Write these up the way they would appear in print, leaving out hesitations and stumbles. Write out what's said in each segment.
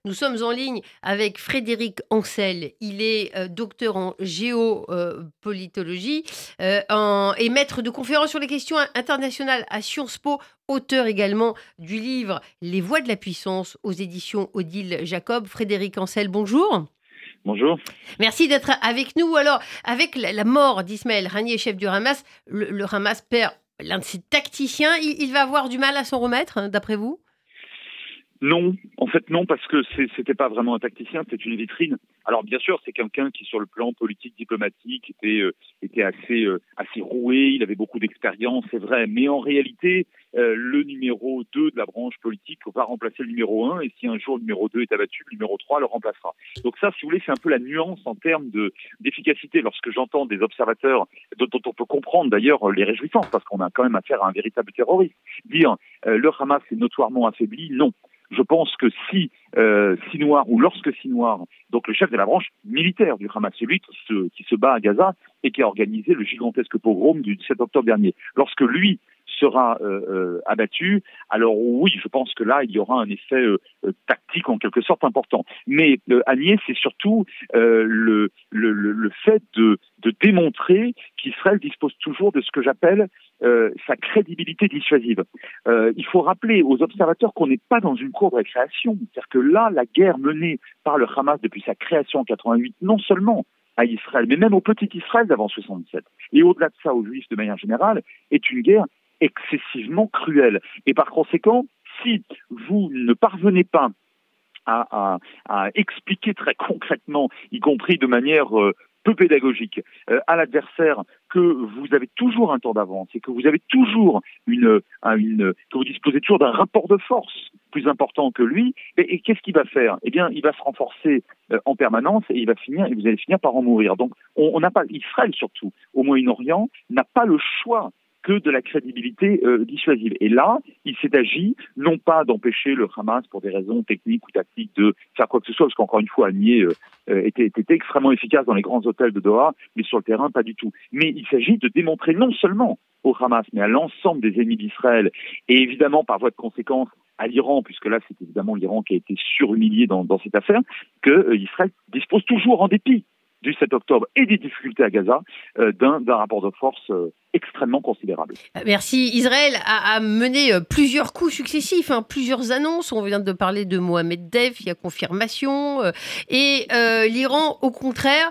Nous sommes en ligne avec Frédéric Ancel. Il est docteur en géopolitologie et maître de conférences sur les questions internationales à Sciences Po, auteur également du livre Les Voix de la puissance aux éditions Odile Jacob. Frédéric Ancel, bonjour. Bonjour. Merci d'être avec nous. Alors, avec la mort d'Ismaël Haniyeh, chef du Hamas, le Hamas perd l'un de ses tacticiens. Il va avoir du mal à s'en remettre, hein, d'après vous? Non, en fait non, parce que c'était pas vraiment un tacticien, c'était une vitrine. Alors bien sûr, c'est quelqu'un qui, sur le plan politique, diplomatique, était assez roué, il avait beaucoup d'expérience, c'est vrai. Mais en réalité, le numéro 2 de la branche politique va remplacer le numéro 1, et si un jour le numéro 2 est abattu, le numéro 3 le remplacera. Donc ça, si vous voulez, c'est un peu la nuance en termes d'efficacité. Lorsque j'entends des observateurs, dont on peut comprendre d'ailleurs les réjouissances, parce qu'on a quand même affaire à un véritable terroriste, dire le Hamas est notoirement affaibli, non. Je pense que si Sinwar, ou lorsque Sinwar, donc le chef de la branche militaire du Hamas, celui qui se bat à Gaza et qui a organisé le gigantesque pogrom du 7 octobre dernier, lorsque lui sera abattu, alors oui, je pense que là, il y aura un effet tactique en quelque sorte important. Mais Haniyeh, c'est surtout le fait de démontrer qu'Israël dispose toujours de ce que j'appelle sa crédibilité dissuasive. Il faut rappeler aux observateurs qu'on n'est pas dans une cour de récréation. C'est-à-dire que là, la guerre menée par le Hamas depuis sa création en 88, non seulement à Israël, mais même au petit Israël d'avant 77, et au-delà de ça aux Juifs de manière générale, est une guerre excessivement cruelle. Et par conséquent, si vous ne parvenez pas à expliquer très concrètement, y compris de manière peu pédagogique, à l'adversaire que vous avez toujours un temps d'avance et que vous avez toujours que vous disposez toujours d'un rapport de force plus important que lui, et qu'est-ce qu'il va faire? Eh bien, il va se renforcer en permanence et vous allez finir par en mourir. Donc, on n'a pas, Israël surtout, au Moyen-Orient, n'a pas le choix que de la crédibilité dissuasive. Et là, il s'est agi, non pas d'empêcher le Hamas pour des raisons techniques ou tactiques de faire quoi que ce soit, parce qu'encore une fois, Haniyeh était extrêmement efficace dans les grands hôtels de Doha, mais sur le terrain, pas du tout. Mais il s'agit de démontrer non seulement au Hamas, mais à l'ensemble des ennemis d'Israël, et évidemment, par voie de conséquence, à l'Iran, puisque là, c'est évidemment l'Iran qui a été surhumilié dans cette affaire, que Israël dispose toujours, en dépit du 7 octobre et des difficultés à Gaza, d'un rapport de force extrêmement considérable. Merci. Israël a mené plusieurs coups successifs, hein, plusieurs annonces. On vient de parler de Mohamed Deif, il y a confirmation. Et l'Iran, au contraire,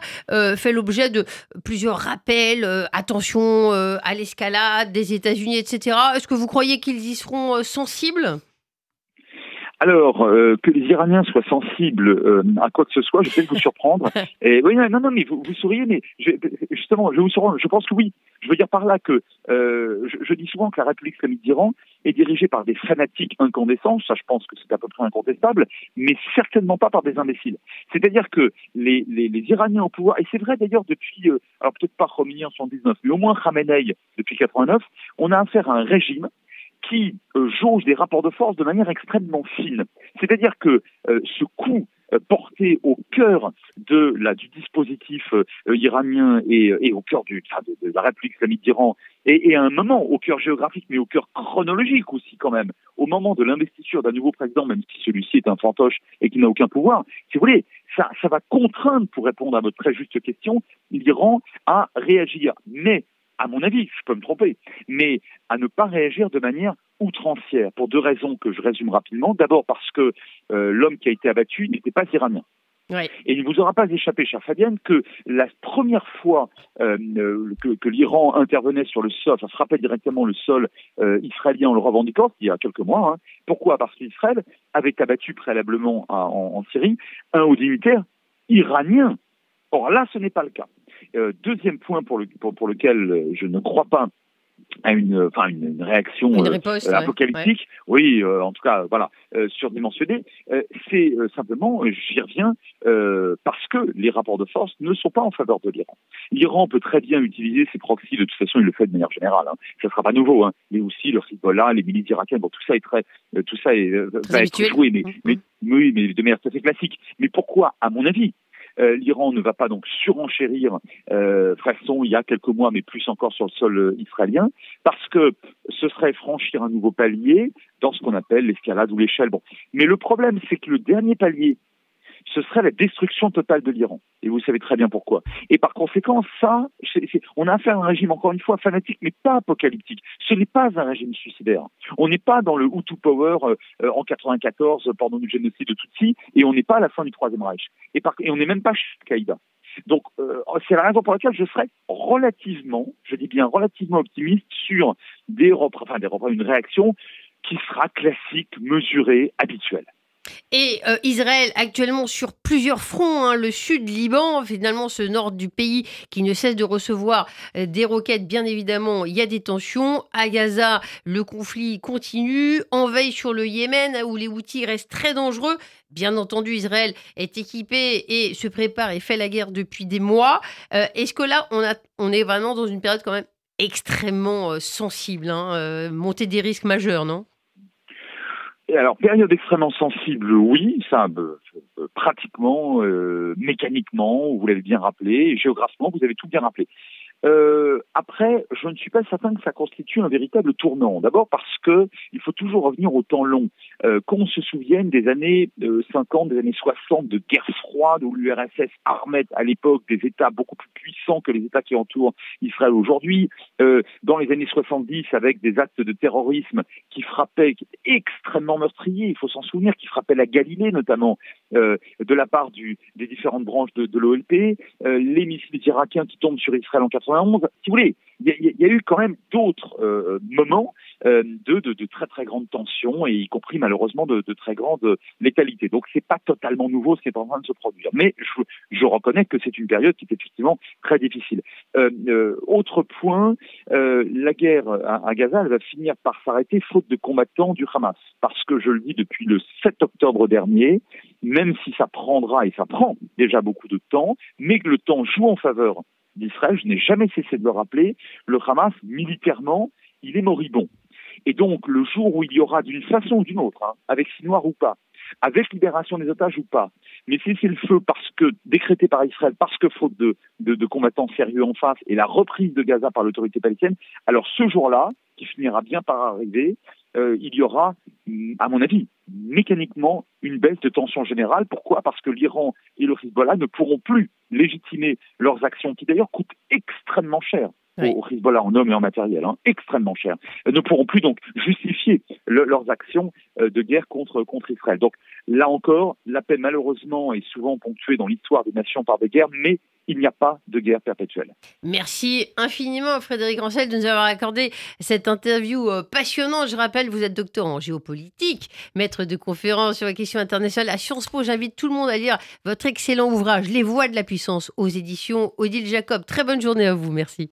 fait l'objet de plusieurs rappels. Attention à l'escalade des États-Unis, etc. Est-ce que vous croyez qu'ils y seront sensibles ? Alors, que les Iraniens soient sensibles à quoi que ce soit, je vais vous surprendre. Et oui, non, mais vous souriez, mais justement, je vous surprends. Je pense que oui. Je veux dire par là que je dis souvent que la République islamique d'Iran est dirigée par des fanatiques incandescents. Ça, je pense que c'est à peu près incontestable, mais certainement pas par des imbéciles. C'est-à-dire que les Iraniens au pouvoir, et c'est vrai d'ailleurs depuis, alors peut-être pas Khomeini en 79, mais au moins Khamenei depuis 89, on a affaire à un régime qui jauge des rapports de force de manière extrêmement fine. C'est-à-dire que ce coup porté au cœur du dispositif iranien et au cœur de la République islamique d'Iran, et à un moment au cœur géographique, mais au cœur chronologique aussi quand même, au moment de l'investiture d'un nouveau président, même si celui-ci est un fantoche et qui n'a aucun pouvoir, si vous voulez, ça va contraindre, pour répondre à votre très juste question, l'Iran à réagir. Mais à mon avis, je peux me tromper, mais à ne pas réagir de manière outrancière, pour deux raisons que je résume rapidement. D'abord parce que l'homme qui a été abattu n'était pas iranien. Ouais. Et il ne vous aura pas échappé, chère Fabienne, que la première fois que l'Iran intervenait sur le sol, ça frappait directement le sol israélien en le revendiquant, il y a quelques mois. Hein. Pourquoi? Parce qu'Israël avait abattu préalablement en Syrie un haut dignitaire iranien. Or là, ce n'est pas le cas. Deuxième point pour lequel je ne crois pas à une réaction riposte, apocalyptique, ouais. Oui, en tout cas, voilà, surdimensionnée, c'est simplement, j'y reviens, parce que les rapports de force ne sont pas en faveur de l'Iran. L'Iran peut très bien utiliser ses proxys, de toute façon, il le fait de manière générale, hein. Ça ne sera pas nouveau, hein. Mais aussi le Hezbollah, les milices irakiennes, bon, tout ça va être joué, mais de manière tout à fait classique. Mais pourquoi, à mon avis, L'Iran ne va pas donc surenchérir façon il y a quelques mois, mais plus encore sur le sol israélien, parce que ce serait franchir un nouveau palier dans ce qu'on appelle l'escalade ou l'échelle. Bon. Mais le problème, c'est que le dernier palier, ce serait la destruction totale de l'Iran. Et vous savez très bien pourquoi. Et par conséquent, ça, on a affaire à un régime, encore une fois, fanatique, mais pas apocalyptique. Ce n'est pas un régime suicidaire. On n'est pas dans le Hutu Power en 94 pendant le génocide de Tutsi, et on n'est pas à la fin du Troisième Reich. Et on n'est même pas chez Al-Qaïda. Donc, c'est la raison pour laquelle je serais relativement, je dis bien relativement optimiste sur une réaction qui sera classique, mesurée, habituelle. Et Israël, actuellement, sur plusieurs fronts, le sud Liban, finalement, ce nord du pays qui ne cesse de recevoir des roquettes, bien évidemment, il y a des tensions. À Gaza, le conflit continue. En veille sur le Yémen, où les Houthis restent très dangereux. Bien entendu, Israël est équipé et se prépare et fait la guerre depuis des mois. Est-ce que là, on est vraiment dans une période quand même extrêmement sensible, montée des risques majeurs, non ? Et alors, période extrêmement sensible, oui, ça, pratiquement, mécaniquement, vous l'avez bien rappelé, géographiquement, vous avez tout bien rappelé. Après, je ne suis pas certain que ça constitue un véritable tournant. D'abord parce que il faut toujours revenir au temps long. Qu'on se souvienne des années 50, des années 60, de guerre froide où l'URSS armait à l'époque des États beaucoup plus puissants que les États qui entourent Israël aujourd'hui. Dans les années 70, avec des actes de terrorisme qui frappaient, qui étaient extrêmement meurtriers, il faut s'en souvenir, qui frappaient la Galilée notamment, de la part des différentes branches de l'OLP, les missiles irakiens qui tombent sur Israël en 91. Si vous voulez, il y a eu quand même d'autres moments de très très grandes tensions et y compris malheureusement de très grande létalité. Donc c'est pas totalement nouveau ce qui est en train de se produire. Mais je reconnais que c'est une période qui est effectivement très difficile. Autre point, la guerre à Gaza, elle va finir par s'arrêter faute de combattants du Hamas. Parce que je le dis depuis le 7 octobre dernier, même si ça prendra et ça prend déjà beaucoup de temps, mais que le temps joue en faveur d'Israël, je n'ai jamais cessé de le rappeler, le Hamas, militairement, il est moribond. Et donc, le jour où il y aura d'une façon ou d'une autre, avec Sinoir ou pas, avec libération des otages ou pas, mais cesser le feu parce que, décrété par Israël, parce que faute de combattants sérieux en face, et la reprise de Gaza par l'autorité palestinienne, alors ce jour-là, qui finira bien par arriver, il y aura, à mon avis, mécaniquement une baisse de tension générale. Pourquoi ? Parce que l'Iran et le Hezbollah ne pourront plus légitimer leurs actions, qui d'ailleurs coûtent extrêmement cher au Hezbollah en hommes et en matériel, extrêmement cher, ne pourront plus donc justifier leurs actions de guerre contre Israël. Donc là encore, la paix malheureusement est souvent ponctuée dans l'histoire des nations par des guerres, mais il n'y a pas de guerre perpétuelle. Merci infiniment Frédéric Rancel de nous avoir accordé cette interview passionnante. Je rappelle, vous êtes docteur en géopolitique, maître de conférences sur les questions internationales à Sciences Po. J'invite tout le monde à lire votre excellent ouvrage « Les voies de la puissance » aux éditions Odile Jacob. Très bonne journée à vous, merci.